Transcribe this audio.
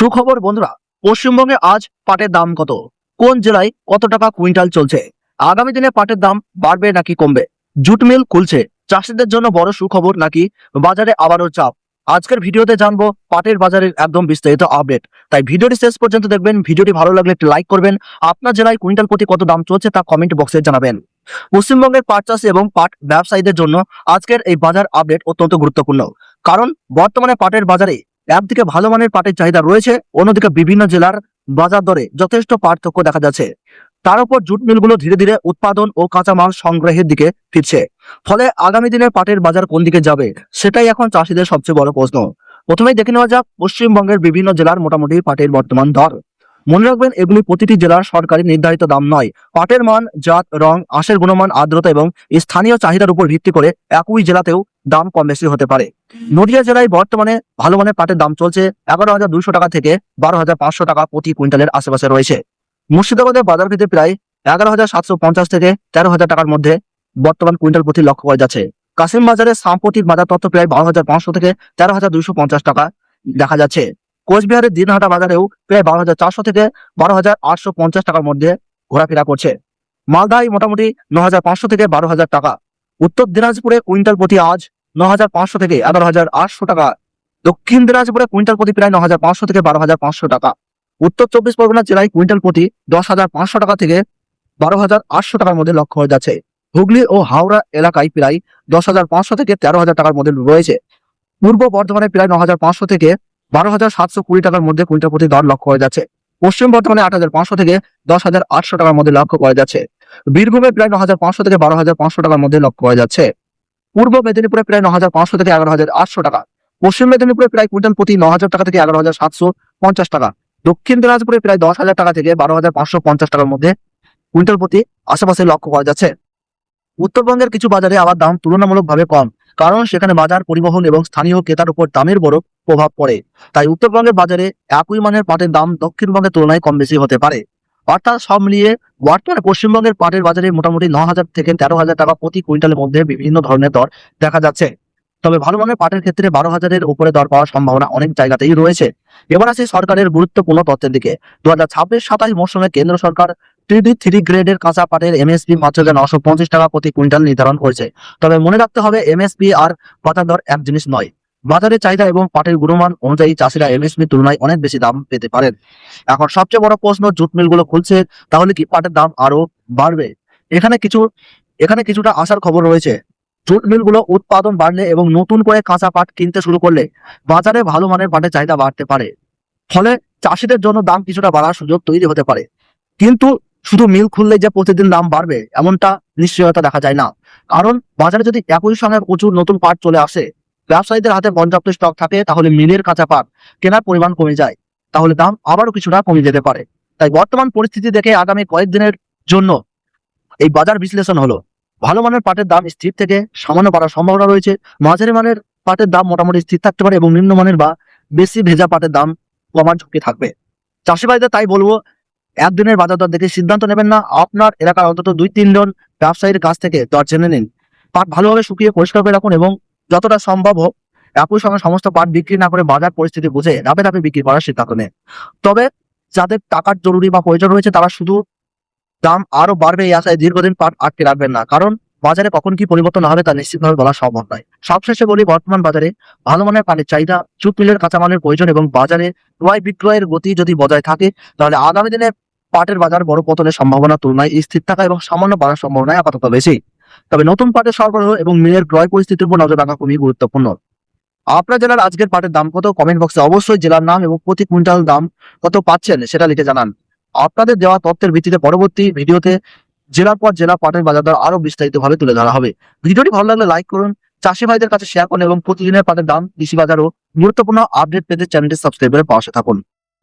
সুখবর বন্ধুরা, পশ্চিমবঙ্গে আজ পাটের দাম কত, কোন জেলায় কত টাকা কুইন্টাল চলছে, আগামী দিনে পাটের দাম বাড়বে নাকি কমবে, জুট মিল খুলছে, চাষিদের জন্য বড় সুখবর নাকি বাজারে আবারও চাপ, আজকের ভিডিওতে জানবো পাটের বাজারের একদম বিস্তারিত আপডেট। তাই ভিডিওটি শেষ পর্যন্ত দেখবেন। ভিডিওটি ভালো লাগলে একটি লাইক করবেন। আপনার জেলায় কুইন্টাল প্রতি কত দাম চলছে তা কমেন্ট বক্সে জানাবেন। পশ্চিমবঙ্গের পাট চাষি এবং পাট ব্যবসায়ীদের জন্য আজকের এই বাজার আপডেট অত্যন্ত গুরুত্বপূর্ণ, কারণ বর্তমানে পাটের বাজারে একদিকে ভালো মানের পাটের চাহিদা রয়েছে, অন্যদিকে বিভিন্ন জেলার বাজার দরে যথেষ্ট পার্থক্য দেখা যাচ্ছে। তার উপর জুট মিলগুলো ধীরে ধীরে উৎপাদন ও কাঁচামাল সংগ্রহের দিকে ফিরছে। ফলে আগামী দিনে পাটের বাজার কোন দিকে যাবে সেটাই এখন চাষিদের সবচেয়ে বড় প্রশ্ন। প্রথমেই দেখে নেওয়া যাক পশ্চিমবঙ্গের বিভিন্ন জেলার মোটামুটি পাটের বর্তমান দর। মনে রাখবেন, এগুলি প্রতিটি জেলার সরকারি নির্ধারিত দাম নয়। পাটের মান, জাত, রং, আঁশের গুণমান, আর্দ্রতা এবং স্থানীয় চাহিদার উপর ভিত্তি করে একই জেলাতেও দাম কম বেশি হতে পারে। নদিয়া জেলায় বর্তমানে ভালো মানের পাটের দাম চলছে 11,200 টাকা থেকে 12,500 টাকা প্রতি কুইন্টালের আশেপাশে রয়েছে। মুর্শিদাবাদের বাজার ভিত্তি প্রায় 11,750 থেকে 13,000 টাকার মধ্যে বর্তমান কুইন্টাল প্রতি লক্ষ্য করা যাচ্ছে। কাশিম বাজারে সাম্প্রতিক বাজার তথ্য প্রায় 12,500 থেকে 13,250 টাকা দেখা যাচ্ছে। কোচবিহারের দিনহাটা বাজারেও প্রায় 12,400 থেকে 12,850 টাকার মধ্যে ঘোরাফেরা করছে। মালদায় মোটামুটি 9,500 থেকে 12,000 টাকা। উত্তর দিনাজপুরে কুইন্টাল প্রতি আজ 9,500 থেকে 11,800 টাকা। দক্ষিণ দিনাজপুরে কুইন্টাল প্রতি প্রায় 9,500 থেকে 12,500 টাকা। উত্তর 24 পরগনা জেলায় কুইন্টাল প্রতি 10,500 টাকা থেকে 12,800 টাকার মধ্যে লক্ষ্য হয়ে যাচ্ছে। হুগলি ও হাওড়া এলাকায় প্রায় 10,500 থেকে 13,000 টাকার মধ্যে রয়েছে। পূর্ব বর্ধমানে প্রায় 9,500 থেকে 12,720 টাকার মধ্যে কুইন্টাল প্রতি দর লক্ষ্য হয়ে যাচ্ছে। পশ্চিম বর্ধমানে 8,500 থেকে 10,800 টাকার মধ্যে লক্ষ্য করা যাচ্ছে। বীরভূমে প্রায় 9,500 থেকে 12,500 টাকার মধ্যে লক্ষ্য করা যাচ্ছে। পূর্ব মেদিনীপুরে প্রায় 9,500 থেকে 11,800 টাকা। পশ্চিম মেদিনীপুরে প্রায় কুইন্টাল প্রতি 9,000 টাকা থেকে 11,750 টাকা। দক্ষিণ দিনাজপুরে প্রায় 10,000 টাকা থেকে 12,550 টাকার মধ্যে কুইন্টাল প্রতি আশেপাশে লক্ষ্য করা যাচ্ছে। উত্তরবঙ্গের কিছু বাজারে আবার দাম তুলনামূলকভাবে কম, কারণ সেখানে বাজার পরিবহন এবং স্থানীয় ক্রেতার উপর দামের বড় প্রভাব পড়ে। তাই উত্তরবঙ্গের বাজারে একই মানের পাটের দাম দক্ষিণবঙ্গের তুলনায় কম বেশি হতে পারে। অর্থাৎ সব মিলিয়ে বর্তমানে পশ্চিমবঙ্গের পাটের বাজারে মোটামুটি 9,000 থেকে 13,000 টাকা প্রতি কুইন্টালের মধ্যে বিভিন্ন ধরনের দর দেখা যাচ্ছে। তবে ভালো মানের পাটের ক্ষেত্রে 12,000-এর উপরে দর পাওয়ার সম্ভাবনা অনেক জায়গাতেই রয়েছে। এবার আসে সরকারের গুরুত্বপূর্ণ তথ্যের দিকে। 2026-27 মৌসুমে কেন্দ্র সরকার TD3 গ্রেডের কাঁচা পাটের MSP মাত্র 950 টাকা প্রতি কুইন্টাল নির্ধারণ করেছে। তবে মনে রাখতে হবে, MSP আর বাজার দর এক জিনিস নয়। বাজারের চাহিদা এবং পাটের গুণমান অনুযায়ী চাষিরা MSP তুলনায় অনেক বেশি দাম পেতে পারেন। এখন সবচেয়ে বড় প্রশ্ন, জুট মিলগুলো খুলছে, তাহলে কি পাটের দাম আরো বাড়বে? এখানে কিছুটা আশার খবর রয়েছে। জুট মিলগুলো উৎপাদন বাড়লে এবং নতুন করে কাঁচা পাট কিনতে শুরু করলে বাজারে ভালো মানের পাটের চাহিদা বাড়তে পারে। ফলে চাষিদের জন্য দাম কিছুটা বাড়ার সুযোগ তৈরি হতে পারে। কিন্তু শুধু মিল খুললে যে প্রতিদিন দাম বাড়বে এমনটা নিশ্চয়তা দেখা যায় না। কারণ বাজারে যদি একই সঙ্গে প্রচুর নতুন পাট চলে আসে, ব্যবসায়ীদের হাতে পর্যাপ্ত স্টক থাকে, তাহলে মিলের কাঁচা পাট কেনার পরিমাণ কমে যায়, তাহলে দাম আবারও কিছুটা কমে যেতে পারে। তাই বর্তমান পরিস্থিতি দেখে আগামী কয়েকদিনের জন্য এই বাজার বিশ্লেষণ হলো, ভালো মানের পাটের দাম স্থির থেকে সামান্য বাড়ার সম্ভাবনা রয়েছে। মাঝারি মানের পাটের দাম মোটামুটি স্থির থাকতে পারে এবং নিম্নমানের বা বেশি ভেজা পাটের দাম কমার ঝুঁকি থাকবে। চাষি ভাইদের তাই বলবো, একদিনের বাজার দর দেখে সিদ্ধান্ত নেবেন না। আপনার এলাকার অন্তত 2-3 জন ব্যবসায়ীর কাছ থেকে দর জেনে নিন। পাট ভালোভাবে শুকিয়ে পরিষ্কার করে রাখুন এবং যতটা সম্ভব হোক একই সঙ্গে সমস্ত পাট বিক্রি না করে বাজার পরিস্থিতি বুঝে ধাপে ধাপে বিক্রি করার সিদ্ধান্ত নেন। তবে যাদের টাকার জরুরি বা প্রয়োজন রয়েছে তারা শুধু দাম আরো বাড়বে এই আশায় দীর্ঘদিন পাট আটকে রাখবেন না, কারণ বাজারে কখন কি পরিবর্তন হবে তা নিশ্চিতভাবে বলা সম্ভব নয়। সবশেষে বলি, বর্তমান বাজারে ভালো মানের পাটের চাহিদা, জুট মিলের কাঁচামালের প্রয়োজন এবং বাজারে ক্রয় বিক্রয়ের গতি যদি বজায় থাকে, তাহলে আগামী দিনে পাটের বাজার বড় পতনের সম্ভাবনা তুলনায় স্থির থাকা এবং সামান্য বাড়ার সম্ভাবনা আপাতত বেশি। তবে নতুন পাটের সরবরাহ এবং মিলের ক্রয় পরিস্থিতির উপর নজর রাখা খুবই গুরুত্বপূর্ণ। আপনার জেলার আজকের পাটের দাম কত, কমেন্ট বক্সে অবশ্যই জেলার নাম এবং প্রতি কুইন্টাল দাম কত পাচ্ছেন সেটা লিখে জানান। আপনাদের দেওয়া তথ্যের ভিত্তিতে পরবর্তী ভিডিওতে জেলার পর জেলা পাটের বাজার দর আরো বিস্তারিতভাবে তুলে ধরা হবে। ভিডিওটি ভালো লাগলে লাইক করুন, চাষি ভাইদের কাছে শেয়ার করুন এবং প্রতিদিনের পাটের দাম, কৃষি বাজার ও গুরুত্বপূর্ণ আপডেট পেতে চ্যানেলটি সাবস্ক্রাইব করে পাশে থাকুন।